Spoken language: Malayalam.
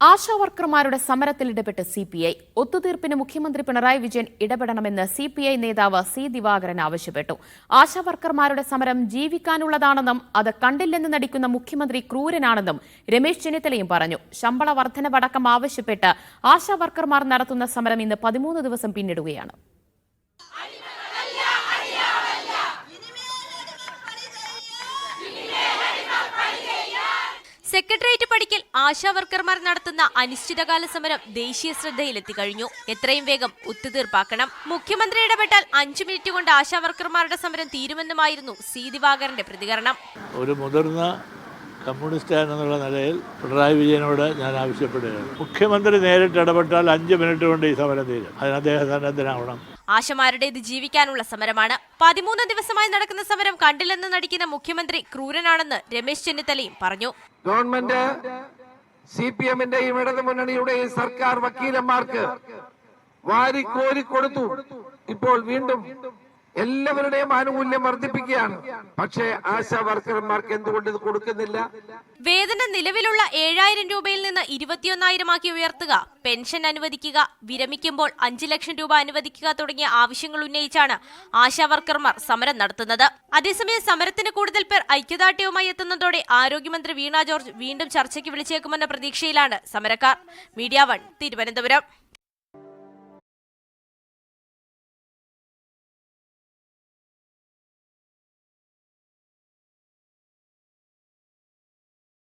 ആശാവർക്കർമാരുടെ സമരത്തിൽ ഇടപെട്ട് സിപിഐ ഒത്തുതീർപ്പിന് മുഖ്യമന്ത്രി പിണറായി വിജയൻ ഇടപെടണമെന്ന് സിപിഐ നേതാവ് സി ദിവാകരൻ ആവശ്യപ്പെട്ടു. ആശാവർക്കർമാരുടെ സമരം ജീവിക്കാനുള്ളതാണെന്നും അത് കണ്ടില്ലെന്ന് നടിക്കുന്ന മുഖ്യമന്ത്രി ക്രൂരനാണെന്നും രമേശ് ചെന്നിത്തലയും പറഞ്ഞു. ശമ്പള വർധനവടക്കം ആവശ്യപ്പെട്ട് ആശാവർക്കർമാർ നടത്തുന്ന സമരം ഇന്ന് 13 ദിവസം പിന്നിടുകയാണ്. സെക്രട്ടേറിയറ്റ് പടിക്കൽ ആശാവർക്കർമാർ നടത്തുന്ന അനിശ്ചിതകാല സമരം ദേശീയ ശ്രദ്ധയിലെത്തി കഴിഞ്ഞു. എത്രയും വേഗം ഒത്തുതീർപ്പാക്കണം. മുഖ്യമന്ത്രി ഇടപെട്ടാൽ 5 മിനിറ്റ് കൊണ്ട് ആശാവർക്കർമാരുടെ സമരം തീരുമെന്നുമായിരുന്നു സി ദിവാകരന്റെ പ്രതികരണം. ഒരു മുതിർന്ന കമ്മ്യൂണിസ്റ്റ് എന്നുള്ള നിലയിൽ പിണറായി വിജയനോട് ഞാൻ ആവശ്യപ്പെടുകയാണ്. മുഖ്യമന്ത്രി നേരിട്ട് ഇടപെട്ടാൽ 5 മിനിറ്റ് കൊണ്ട് ഈ സമരം തീരും. അതിന് അദ്ദേഹം സന്നദ്ധനാവണം. ആശമാരുടേത് ജീവിക്കാനുള്ള സമരമാണ്. 13 ദിവസമായി നടക്കുന്ന സമരം കണ്ടില്ലെന്ന് നടിക്കുന്ന മുഖ്യമന്ത്രി ക്രൂരനാണെന്ന് രമേശ് ചെന്നിത്തലയും പറഞ്ഞു. ഗവൺമെന്റ് CPM-ന്റെയും ഇടതു മുന്നണിയുടെയും സർക്കാർ വക്കീലന്മാർക്ക് വാരിക്കോരി കൊടുത്തു. ഇപ്പോൾ വീണ്ടും എല്ലാവരുടെയും ആനുകൂല്യം വർദ്ധിപ്പിക്കുകയാണ്. പക്ഷേ ആശാ വർക്കർമാർക്ക് എന്തുകൊണ്ട് ഇത് കൊടുക്കുന്നില്ല? വേതനം നിലവിലുള്ള 7000 രൂപയിൽ നിന്ന് 21,000 ആക്കി ഉയർത്തുക, പെൻഷൻ അനുവദിക്കുക, വിരമിക്കുമ്പോൾ 5 ലക്ഷം രൂപ അനുവദിക്കുക തുടങ്ങിയ ആവശ്യങ്ങൾ ഉന്നയിച്ചാണ് ആശാ വർക്കർമാർ സമരം നടത്തുന്നത്. അതേസമയം സമരത്തിന് കൂടുതൽ പേർ ഐക്യദാർഢ്യവുമായി എത്തുന്നതോടെ ആരോഗ്യമന്ത്രി വീണ ജോർജ് വീണ്ടും ചർച്ചയ്ക്ക് വിളിച്ചേക്കുമെന്ന പ്രതീക്ഷയിലാണ് സമരക്കാർ. മീഡിയ 1 തിരുവനന്തപുരം.